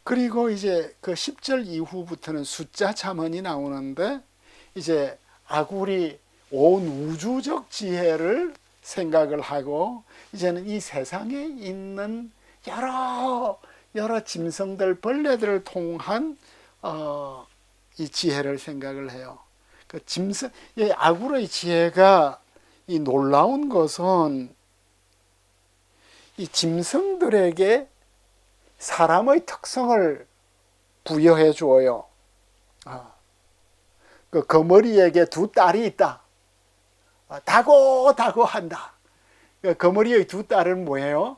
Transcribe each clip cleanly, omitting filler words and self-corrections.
그리고 이제 그 10절 이후부터는 숫자 잠언이 나오는데, 이제 아굴이 온 우주적 지혜를 생각을 하고, 이제는 이 세상에 있는 여러 짐승들, 벌레들을 통한 이 지혜를 생각을 해요. 그 짐승, 이 아굴의 지혜가 이 놀라운 것은 이 짐승들에게 사람의 특성을 부여해 주어요. 그 거머리에게 두 딸이 있다. 다고 한다. 그 거머리의 두 딸은 뭐예요?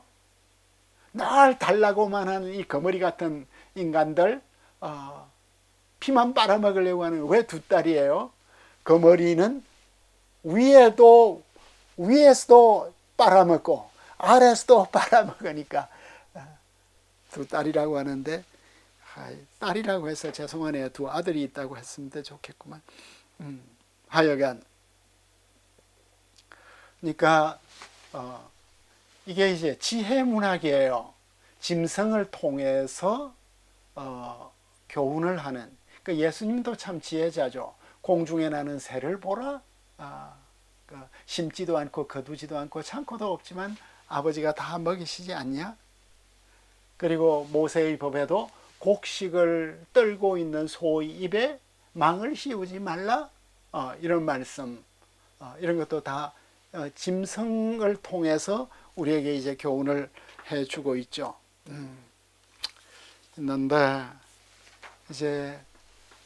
날 달라고만 하는 이 거머리 같은 인간들, 피만 빨아먹으려고 하는, 왜 두 딸이에요? 거머리는 위에서도 빨아먹고 아래에서도 빨아먹으니까 두 딸이라고 하는데, 딸이라고 해서 죄송하네요. 두 아들이 있다고 했으면 좋겠구만. 하여간 그러니까 이게 이제 지혜 문학이에요. 짐승을 통해서 교훈을 하는. 그 예수님도 참 지혜자죠. 공중에 나는 새를 보라. 심지도 않고 거두지도 않고 창고도 없지만 아버지가 다 먹이시지 않냐? 그리고 모세의 법에도 곡식을 떨고 있는 소의 입에 망을 씌우지 말라. 이런 말씀, 이런 것도 다 짐승을 통해서 우리에게 이제 교훈을 해주고 있죠. 있는데 이제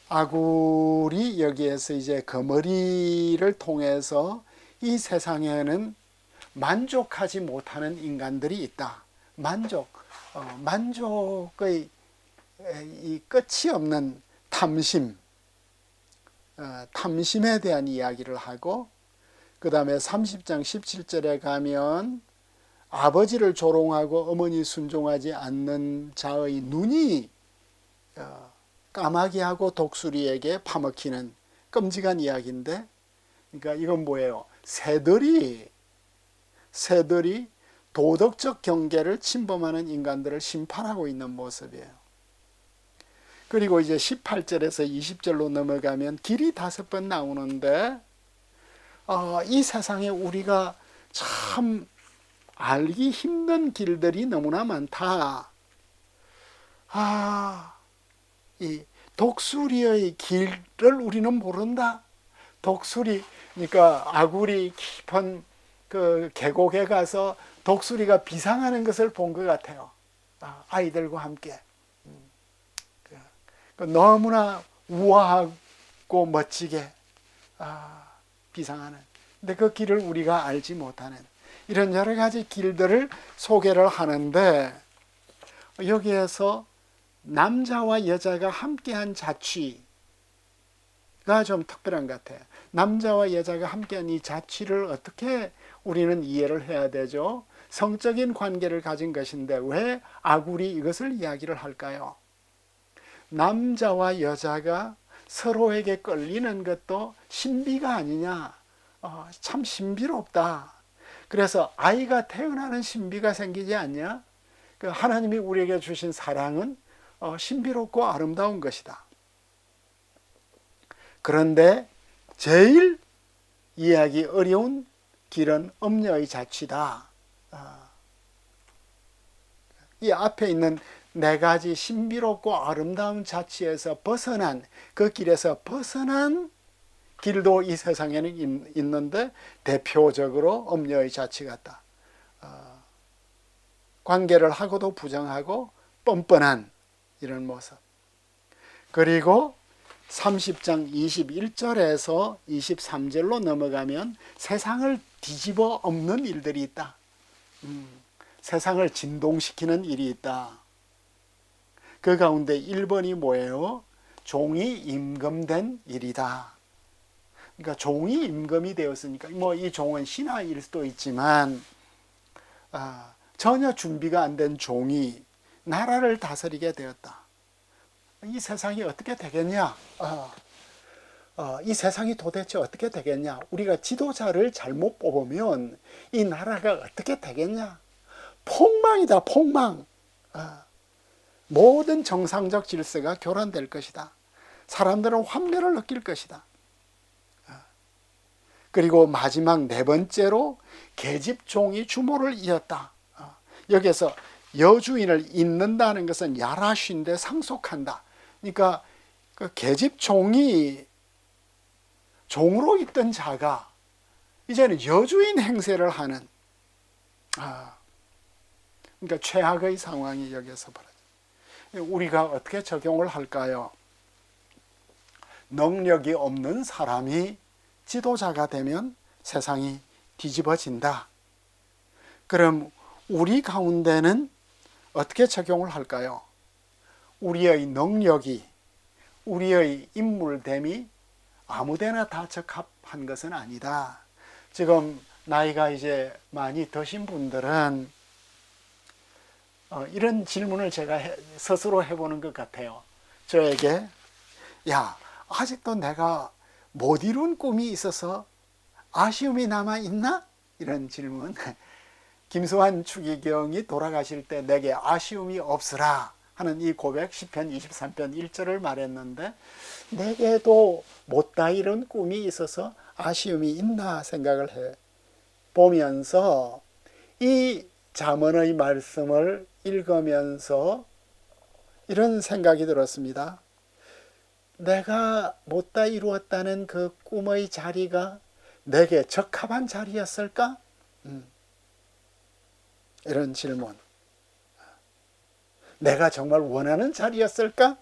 아굴이 여기에서 이제 거머리를 통해서 이 세상에는 만족하지 못하는 인간들이 있다. 만족의 이 끝이 없는 탐심, 탐심에 대한 이야기를 하고, 그 다음에 30장 17절에 가면 아버지를 조롱하고 어머니 순종하지 않는 자의 눈이 까마귀하고 독수리에게 파먹히는 끔찍한 이야기인데, 그러니까 이건 뭐예요? 새들이 도덕적 경계를 침범하는 인간들을 심판하고 있는 모습이에요. 그리고 이제 18절에서 20절로 넘어가면 길이 5번 나오는데, 이 세상에 우리가 참 알기 힘든 길들이 너무나 많다. 이 독수리의 길을 우리는 모른다. 독수리, 그러니까 아굴이 깊은 그 계곡에 가서 독수리가 비상하는 것을 본 것 같아요. 아이들과 함께. 너무나 우아하고 멋지게 비상하는. 근데 그 길을 우리가 알지 못하는 이런 여러 가지 길들을 소개를 하는데, 여기에서 남자와 여자가 함께한 자취가 좀 특별한 것 같아요. 남자와 여자가 함께한 이 자취를 어떻게 우리는 이해를 해야 되죠? 성적인 관계를 가진 것인데 왜 아굴이 이것을 이야기를 할까요? 남자와 여자가 서로에게 끌리는 것도 신비가 아니냐? 참 신비롭다. 그래서 아이가 태어나는 신비가 생기지 않냐? 그 하나님이 우리에게 주신 사랑은 신비롭고 아름다운 것이다. 그런데 제일 이해하기 어려운 길은 음녀의 자취다. 이 앞에 있는 4가지 신비롭고 아름다운 자취에서 벗어난, 그 길에서 벗어난 길도 이 세상에는 있는데 대표적으로 음녀의 자취 같다. 관계를 하고도 부정하고 뻔뻔한 이런 모습. 그리고 30장 21절에서 23절로 넘어가면 세상을 뒤집어 엎는 일들이 있다. 세상을 진동시키는 일이 있다. 그 가운데 1번이 뭐예요? 종이 임금된 일이다. 그러니까 종이 임금이 되었으니까 뭐 이 종은 신하일 수도 있지만 전혀 준비가 안 된 종이 나라를 다스리게 되었다. 이 세상이 어떻게 되겠냐? 이 세상이 도대체 어떻게 되겠냐? 우리가 지도자를 잘못 뽑으면 이 나라가 어떻게 되겠냐? 폭망이다, 폭망. 모든 정상적 질서가 교란될 것이다. 사람들은 환멸을 느낄 것이다. 그리고 마지막 네 번째로 계집종이 주모를 이었다. 여기에서 여주인을 잇는다는 것은 야라쉰데 상속한다. 그러니까 그 계집종이 종으로 있던 자가 이제는 여주인 행세를 하는, 그러니까 최악의 상황이 여기서 벌어져요. 우리가 어떻게 적용을 할까요? 능력이 없는 사람이 지도자가 되면 세상이 뒤집어진다. 그럼 우리 가운데는 어떻게 적용을 할까요? 우리의 능력이, 우리의 인물됨이 아무데나 다 적합한 것은 아니다. 지금 나이가 이제 많이 드신 분들은 이런 질문을 제가 스스로 해보는 것 같아요. 저에게, 야, 아직도 내가 못 이룬 꿈이 있어서 아쉬움이 남아있나? 이런 질문. 김수환 추기경이 돌아가실 때 내게 아쉬움이 없으라 하는 이 고백, 시편 23편 1절을 말했는데, 내게도 못다 이룬 꿈이 있어서 아쉬움이 있나 생각을 해 보면서 이 잠언의 말씀을 읽으면서 이런 생각이 들었습니다. 내가 못다 이루었다는 그 꿈의 자리가 내게 적합한 자리였을까? 이런 질문. 내가 정말 원하는 자리였을까?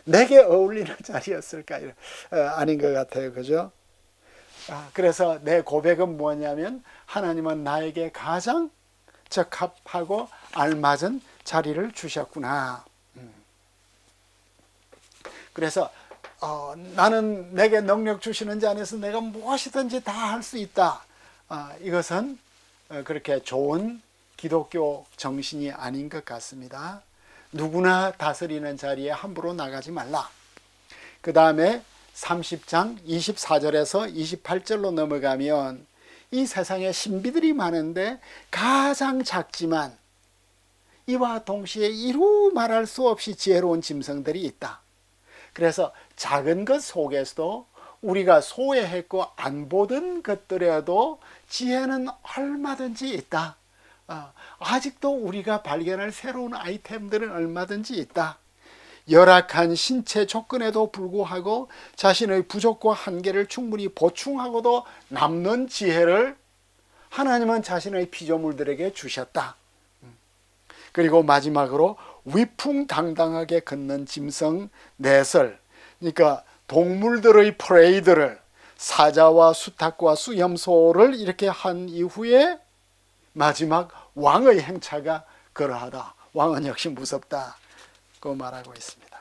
내게 어울리는 자리였을까? 아닌 것 같아요. 그죠? 그래서 내 고백은 뭐냐면, 하나님은 나에게 가장 적합하고 알맞은 자리를 주셨구나. 그래서 나는 내게 능력 주시는 자 안에서 내가 무엇이든지 다 할 수 있다. 이것은 그렇게 좋은 기독교 정신이 아닌 것 같습니다. 누구나 다스리는 자리에 함부로 나가지 말라. 그 다음에 30장 24절에서 28절로 넘어가면 이 세상에 신비들이 많은데 가장 작지만 이와 동시에 이루 말할 수 없이 지혜로운 짐승들이 있다. 그래서 작은 것 속에서도 우리가 소외했고 안 보던 것들에도 지혜는 얼마든지 있다. 아직도 우리가 발견할 새로운 아이템들은 얼마든지 있다. 열악한 신체 조건에도 불구하고 자신의 부족과 한계를 충분히 보충하고도 남는 지혜를 하나님은 자신의 피조물들에게 주셨다. 그리고 마지막으로 위풍당당하게 걷는 짐승 넷을, 그러니까 동물들의 프레이드를, 사자와 수탉과 수염소를 이렇게 한 이후에 마지막 왕의 행차가 그러하다. 왕은 역시 무섭다. 그 말하고 있습니다.